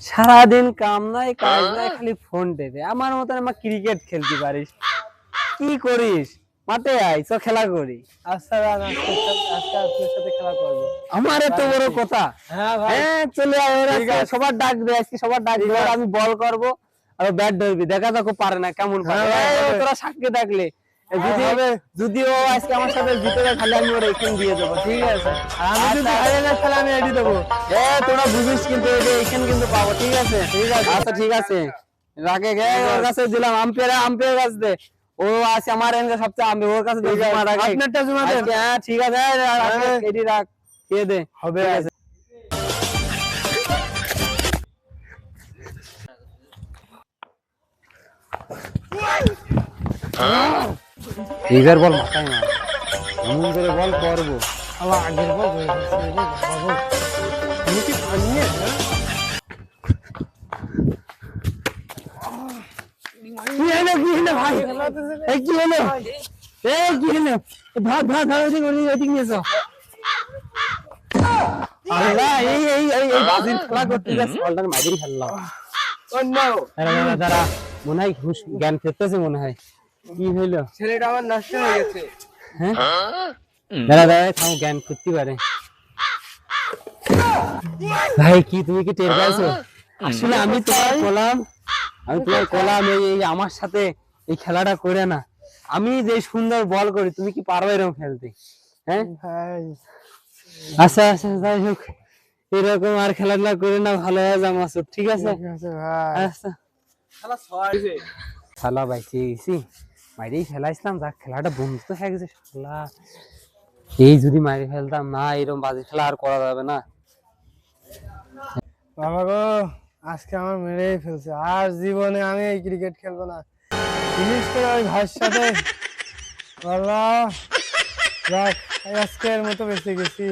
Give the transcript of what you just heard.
সারাদিন কাম নাই কাজ নাই খালি ফোন টেপে আমার মতন আমার ক্রিকেট খেলতে পারিস কি করিস মাঠে আয় চ খেলা করি আচ্ছা ভাই আজকে আপনার সাথে খেলা করবো। আমার এত বড় কথা হ্যাঁ ভাই, হ্যাঁ চলে আয় ওরা ঠিক আছে। সবার ডাক দে আজকে সবার ডাক দে আমি বল করব আর ব্যাট ধরবি দেখা যাক ও পারে না কেমন পারে হ্যাঁ ভাই, এই, হবে। তোরা সাক্ষী ডাকলে যদি হবে। যদি ও আজকে আমার সাথে জিতে যায় তাহলে আমি ওর এখানে দিয়ে দেবো ঠিক আছে আর আমি যদি হারিয়ে যাই তাহলে আমি এডি দেবো। তোরা বুঝিস কিন্তু এখানে কিন্তু পাবো ঠিক আছে আচ্ছা ঠিক আছে রাগে গে ওর কাছে দিলাম আম্পায়ার কাছে দে ও আছে আমার এখানে সবচেয়ে আমি ওর কাছে ঠিক আছে, জমা রাখি আপনারটা জমা দেন। আচ্ছা, হ্যাঁ ঠিক আছে এডি রাখ দিয়ে দে হবে। ঠিক আছে। এইবার বল মাথায় মার এমন করে বল করবো আমার আগের বল ধরে ফেলছে, এই বল, বাবা বল। তুমি কি পারলি না? কি হলো ভাই এই কি হলো এই কি হলো ভাগ ওদিকে ওদিকে নিয়ে যাও আল্লাহ এই বাজির খেলা করতে গেছে বলটার মাইরি খেললাম Oh no! দাঁড়া মনে হয় জ্ঞান ফেরতেছে মনে হয় কি হইলো ছেলেটা আমার নষ্ট হয়ে গেছে। হ্যাঁ দাঁড়া থাম জ্ঞান ফিরতে পারে ভাই কি তুমি কি টের পাইছো আসলে আমি তোমার কলাম এই আমার সাথে এই খেলাটা করে না আমি যে সুন্দর বল করি তুমি কি পারো এরকম খেলতে হ্যাঁ ভাই, আচ্ছা আচ্ছা যাই হোক এরকম আর খেলাধুলা করে না ভালো হয়ে যাও মাসুদ ঠিক আছে ঠিক আছে ভাই। আচ্ছা খেলা বাইছে গেছি মাইরেই খেলাইছিলাম যাক খেলাটা বন্ধ তো হয়ে গেছে শালা এই যদি মাইরে ফেলতাম না এরকম বাজে খেলা আর করা যাবে না বাবা গো, আজকে আমার মেরেই ফেলছে, আর জীবনে আমি এই ক্রিকেট খেলবো না, বিশেষ করে ওই ভাইয়ের সাথে। বাবা যাক, আজকের মতো বেঁচে গেছি।